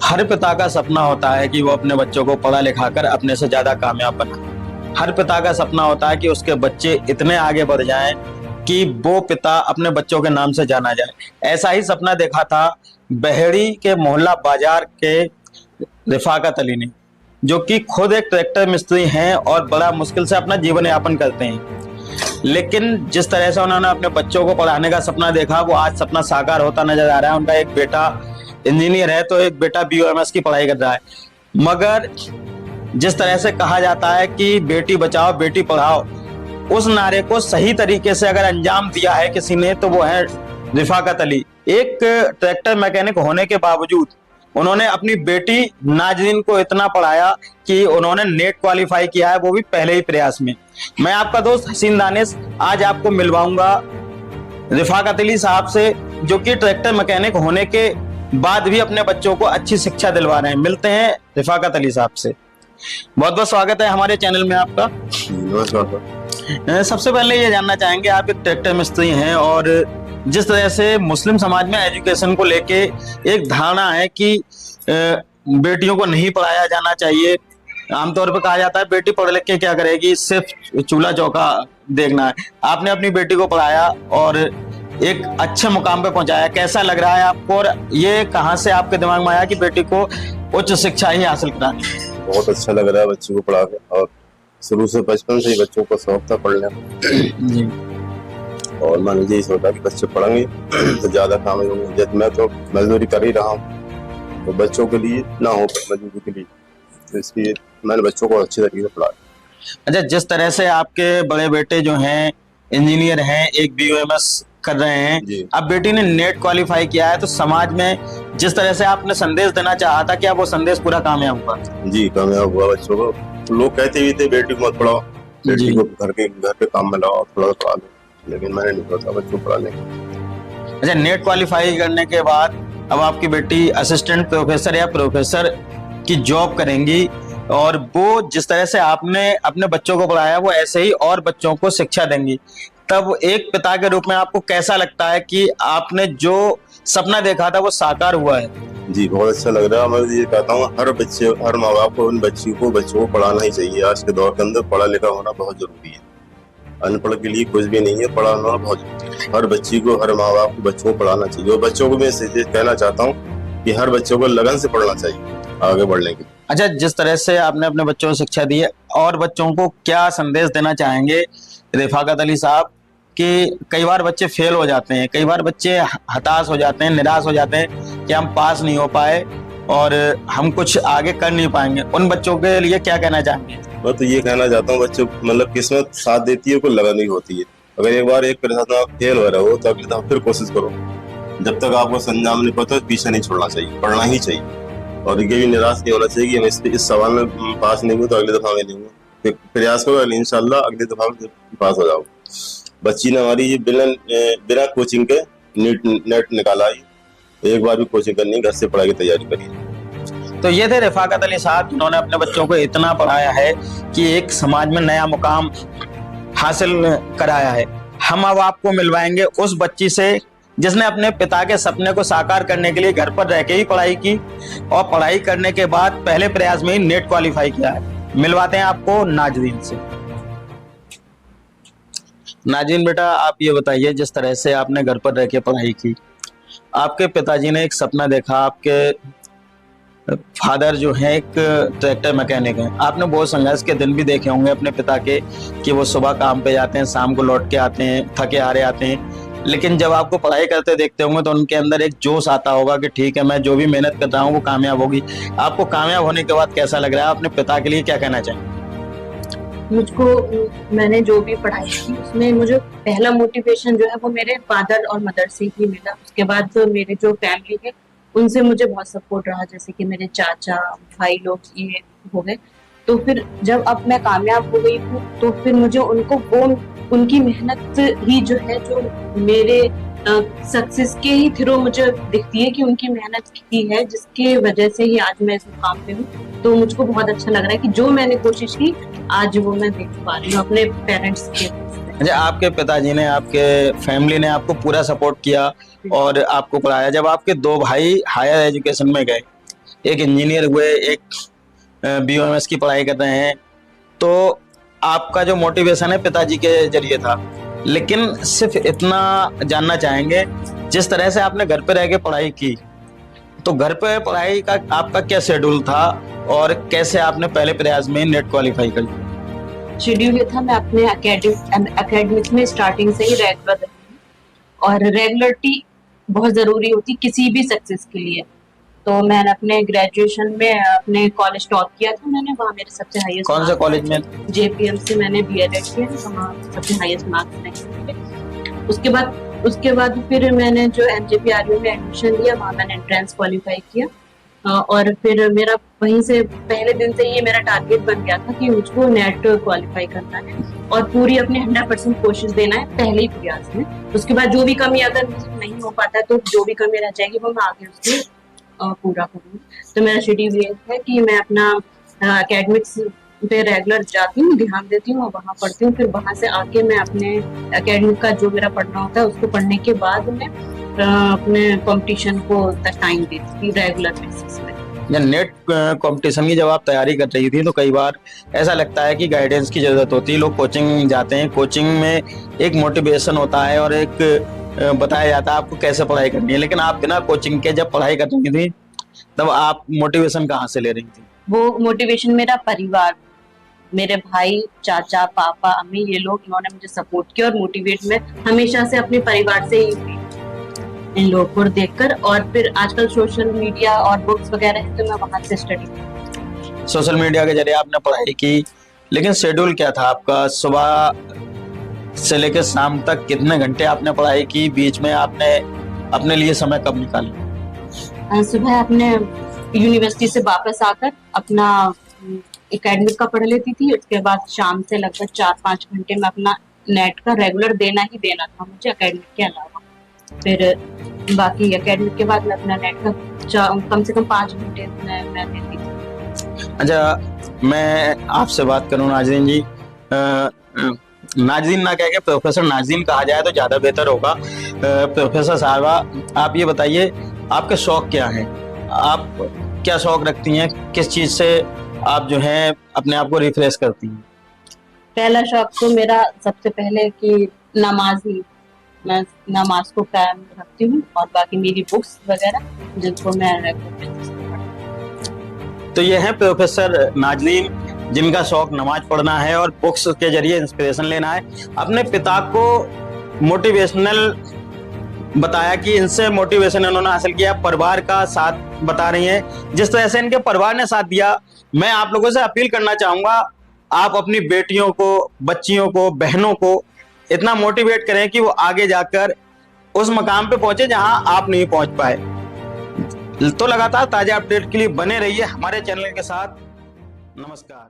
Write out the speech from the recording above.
हर पिता का सपना होता है कि वो अपने बच्चों को पढ़ा लिखा कर अपने से ज्यादा कामयाब बनाए। हर पिता का सपना होता है कि उसके बच्चे इतने आगे बढ़ जाएं कि वो पिता अपने बच्चों के नाम से जाना जाए। ऐसा ही सपना देखा था बहेड़ी के मोहल्ला बाजार के रिफाकत अली ने, जो कि खुद एक ट्रैक्टर मिस्त्री हैं और बड़ा मुश्किल से अपना जीवन यापन करते हैं। लेकिन जिस तरह से उन्होंने अपने बच्चों को पढ़ाने का सपना देखा, वो आज सपना साकार होता नजर आ रहा है। उनका एक बेटा इंजीनियर है तो एक बेटा बीओएमएस की पढ़ाई कर रहा है। मगर जिस तरह से कहा जाता है कि बेटी बचाओ बेटी पढ़ाओ, उस नारे को सही तरीके से अगर अंजाम दिया है किसी ने तो वो है रिफाकत अली। एक ट्रैक्टर मैकेनिक होने के बावजूद उन्होंने अपनी बेटी नाजरीन को इतना पढ़ाया कि उन्होंने नेट क्वालिफाई किया है, वो भी पहले ही प्रयास में। मैं आपका दोस्त हसीन दानिश आज आपको मिलवाऊंगा रिफाकत अली साहब से, जो कि ट्रैक्टर मैकेनिक होने के बाद भी अपने बच्चों को अच्छी शिक्षा दिलवा रहे हैं। मिलते हैं रिफाकत अली साहब से। बहुत बहुत स्वागत है हमारे चैनल में आपका। सबसे पहले ये जानना चाहेंगे, आप एक ट्रैक्टर मिस्त्री हैं और जिस तरह से मुस्लिम समाज में एजुकेशन को लेके एक धारणा है कि बेटियों को नहीं पढ़ाया जाना चाहिए। आमतौर पर कहा जाता है बेटी पढ़ लिख के क्या करेगी, सिर्फ चूल्हा चौका देखना है। आपने अपनी बेटी को पढ़ाया और एक अच्छे मुकाम पे पहुंचाया। कैसा लग रहा है आपको और ये कहां से आपके दिमाग में आया कि बेटी को उच्च शिक्षा ही हासिल करानी? बहुत अच्छा लग रहा है बच्चों को पढ़ा के, और शुरू से बचपन से ही बच्चों को शौक था पढ़ने का। और मान लीजिए सोचा कि बच्चे पढ़ेंगे तो ज्यादा कामयाब होंगे। जब मैं तो मजदूरी कर ही रहा हूँ तो बच्चों के लिए ना हो मजदूरी के लिए, तो इसलिए मैंने बच्चों को अच्छे तरीके से पढ़ाया। अच्छा, जिस तरह से आपके बड़े बेटे जो हैं इंजीनियर हैं, एक बीओएमएस कर रहे हैं, अब बेटी ने नेट क्वालिफाई किया है, तो समाज में जिस तरह से आपने संदेश देना चाहा था, क्या वो संदेश पूरा कामयाब हुआ? जी कामयाब हुआ। बच्चों को तो लोग कहते भी थे बेटी को मत पढ़ाओ, बेटी को घर के काम में लगाओ, थोड़ा पढ़ा लो, लेकिन मैंने नहीं सोचा बच्चों को पढ़ाने का। अच्छा, नेट क्वालिफाई करने के बाद अब आपकी बेटी असिस्टेंट प्रोफेसर या प्रोफेसर की जॉब करेंगी और वो जिस तरह से आपने अपने बच्चों को पढ़ाया वो ऐसे ही और बच्चों को शिक्षा देंगी। तब एक पिता के रूप में आपको कैसा लगता है कि आपने जो सपना देखा था वो साकार हुआ है? जी बहुत अच्छा लग रहा है। मैं ये कहता हूँ हर माँ बाप को उन बच्चों को पढ़ाना ही चाहिए। आज के दौर के अंदर पढ़ा लिखा होना बहुत जरूरी है। अनपढ़ के लिए कुछ भी नहीं है, पढ़ाना बहुत जरूरी है। हर बच्ची को, हर माँ बाप को बच्चों को पढ़ाना चाहिए। और बच्चों को मैं कहना चाहता हूँ कि हर बच्चों को लगन से पढ़ना चाहिए आगे बढ़ने के लिए। अच्छा, जिस तरह से आपने अपने बच्चों को शिक्षा दी है और बच्चों को क्या संदेश देना चाहेंगे रिफाकत अली साहब कि कई बार बच्चे फेल हो जाते हैं, कई बार बच्चे हताश हो जाते हैं, निराश हो जाते हैं कि हम पास नहीं हो पाए और हम कुछ आगे कर नहीं पाएंगे, उन बच्चों के लिए क्या कहना चाहेंगे? मैं तो ये कहना चाहता हूँ बच्चों मतलब किस्मत साथ देती है, कोई लगन नहीं होती है। अगर एक बार एक परीक्षा में आप फेल हो रहे हो तो अगली दफा फिर कोशिश करो। जब तक आपको संजाम नहीं पता पीछे नहीं छोड़ना चाहिए, पढ़ना ही चाहिए। और ये भी निराश नहीं होना चाहिए कि हम इस सवाल में पास नहीं हुए तो अगली दफा में नहीं हुए। प्रयास करो, इंशाल्लाह अगली दफा पास हो जाओ। बच्ची ने हमारी बिना कोचिंग के नेट निकाला है। एक बार भी कोचिंग करनी, घर से पढ़ाई की तैयारी करी। तो ये थे रिफाकत अली साहब जिन्होंने अपने बच्चों को इतना पढ़ाया है कि एक समाज में नया मुकाम हासिल कराया है। हम अब आपको मिलवाएंगे उस बच्ची से जिसने अपने पिता के सपने को साकार करने के लिए घर पर रह के ही पढ़ाई की और पढ़ाई करने के बाद पहले प्रयास में ही नेट क्वालिफाई किया है। मिलवाते हैं आपको नाजरीन से। नाजरीन बेटा, आप ये बताइए, जिस तरह से आपने घर पर रह के पढ़ाई की, आपके पिताजी ने एक सपना देखा, आपके फादर जो है एक ट्रैक्टर मैकेनिक हैं। आपने बहुत संघर्ष के दिन भी देखे होंगे अपने पिता के कि वो सुबह काम पे जाते हैं, शाम को लौट के आते हैं, थके हारे आते हैं। लेकिन जब आपको पढ़ाई करते देखते होंगे तो उनके अंदर एक जोश आता होगा कि ठीक है, मैं जो भी मेहनत कर रहा हूँ वो कामयाब होगी। आपको कामयाब होने के बाद कैसा लग रहा है? अपने पिता के लिए क्या कहना चाहेंगे? मैंने जो भी पढ़ाई की उसमें मुझे पहला मोटिवेशन जो है वो मेरे फादर और मदर से ही मिला। उसके बाद मेरे जो फैमिली है उनसे मुझे बहुत सपोर्ट रहा, जैसे कि मेरे चाचा भाई लोग ये हो गए। तो फिर जब अब मैं कामयाब हो गई हूँ तो फिर मुझे उनकी मेहनत ही जो है, जो मेरे सक्सेस के ही थ्रू मुझे दिखती है कि उनकी मेहनत की है, जिसकी वजह से ही आज मैं इस मुकाम पे हूँ। तो मुझको बहुत अच्छा लग रहा है कि जो मैंने कोशिश की आज वो मैं देख पा रही हूँ अपने पेरेंट्स के। अच्छा, आपके पिताजी ने, आपके फैमिली ने आपको पूरा सपोर्ट किया और आपको पढ़ाया। जब आपके दो भाई हायर एजुकेशन में गए एक इंजीनियर हुए, एक BOMS की पढ़ाई कर रहे हैं, तो आपका जो मोटिवेशन है पिताजी के जरिए था। लेकिन सिर्फ इतना जानना चाहेंगे, जिस तरह से आपने घर पे रह के पढ़ाई की, तो घर पे पढ़ाई का आपका क्या शेड्यूल था और कैसे आपने पहले प्रयास में नेट क्वालिफाई कर लिया? शेड्यूल ये था, मैं अपने एकेडमिक्स में स्टार्टिंग से ही रेगुलर रही हूँ और रेगुलरिटी बहुत जरूरी होती किसी भी सक्सेस के लिए। तो मैंने अपने ग्रेजुएशन में अपने कॉलेज टॉप किया था, मैंने वहाँ मेरे सबसे हाईएस्ट कौन से कॉलेज में? JPM से मैंने BLED किया, वहाँ सबसे हाईएस्ट मार्क्स रहे। उसके बाद फिर मैंने जो NJPRU में एडमिशन लिया, वहाँ मैंने एंट्रेंस क्वालिफाई किया और फिर मेरा वहीं से पहले दिन से ये मेरा टारगेट बन गया था कि मुझको नेट क्वालिफाई करना है और पूरी अपनी 100% कोशिश देना है पहले ही प्रयास में। उसके बाद जो भी कमी अगर नहीं हो पाता तो जो भी कमी रह जाएगी वो मैं आगे उसको पूरा करूँगी। तो मेरा शेड्यूल ये है कि मैं अपना एकेडमिक्स पे रेगुलर जाती हूँ, ध्यान देती हूँ और वहाँ पढ़ती हूँ। फिर वहाँ से आके मैं अपने एकेडमिक का जो मेरा पढ़ना होता है उसको पढ़ने के बाद मैं अपने कंपटीशन को टाइम देती थी रेगुलर बेसिस पे। या नेट कंपटीशन की जब आप तैयारी कर रही थी तो कई बार ऐसा लगता है कि गाइडेंस की जरूरत होती है, लोग कोचिंग जाते हैं, कोचिंग में एक मोटिवेशन होता है और एक बताया जाता है आपको कैसे पढ़ाई करनी है, लेकिन आप बिना कोचिंग के जब पढ़ाई कर रही थी तब आप मोटिवेशन कहाँ से ले रही थी? वो मोटिवेशन मेरा परिवार, मेरे भाई, चाचा, पापा, अम्मी, ये लोग, इन्होंने मुझे सपोर्ट किया और मोटिवेट मैं हमेशा से अपने परिवार से ही हुई इन लोगों को देखकर। और फिर आजकल सोशल मीडिया और बुक्स वगैरह है तो मैं वहां से स्टडी। सोशल मीडिया के जरिए आपने पढ़ाई की, लेकिन शेड्यूल क्या था आपका? सुबह से लेकर शाम तक कितने घंटे आपने पढ़ाई की? बीच में आपने अपने लिए समय कब निकाला? सुबह अपने यूनिवर्सिटी से वापस आकर अपना एकेडमिक का पढ़ लेती थी। उसके बाद शाम से लगभग 4-5 घंटे में अपना नेट का रेगुलर देना ही देना था मुझे एकेडमिक के अलावा। फिर बाकी एकेडमिक के बाद मैं अपना नेट का कम से कम 5 घंटे मैं देती थी। अच्छा, मैं आपसे बात करूं नाज़रीन जी, नाज़रीन ना कह के प्रोफेसर नाज़रीन कहा जाए तो ज्यादा बेहतर होगा। प्रोफेसर साहबा, आप ये बताइए आपके शौक क्या हैं? आप क्या शौक रखती हैं? किस चीज से आप जो है अपने आप को रिफ्रेश करती हैं? पहला शौक तो मेरा सबसे पहले कि नमाजी, मैं नमाज को कायम रखती हूँ और बाकी मेरी बुक्स वगैरह जिनको मैं रेगुलर बेसिस पे पढ़ती हूँ। तो ये है प्रोफेसर नाज़रीन, जिनका शौक नमाज पढ़ना है और बुक्स के जरिए इंस्पिरेशन लेना है। अपने पिता को मोटिवेशनल बताया कि इनसे मोटिवेशन इन्होंने हासिल किया, परिवार का साथ बता रही हैं। जिस तरह से इनके परिवार ने साथ दिया, मैं आप लोगों से अपील करना चाहूंगा, आप अपनी बेटियों को, बच्चियों को, बहनों को इतना मोटिवेट करें कि वो आगे जाकर उस मकाम पे पहुंचे जहां आप नहीं पहुंच पाए। तो लगातार ताजा अपडेट के लिए बने रहिए हमारे चैनल के साथ। नमस्कार।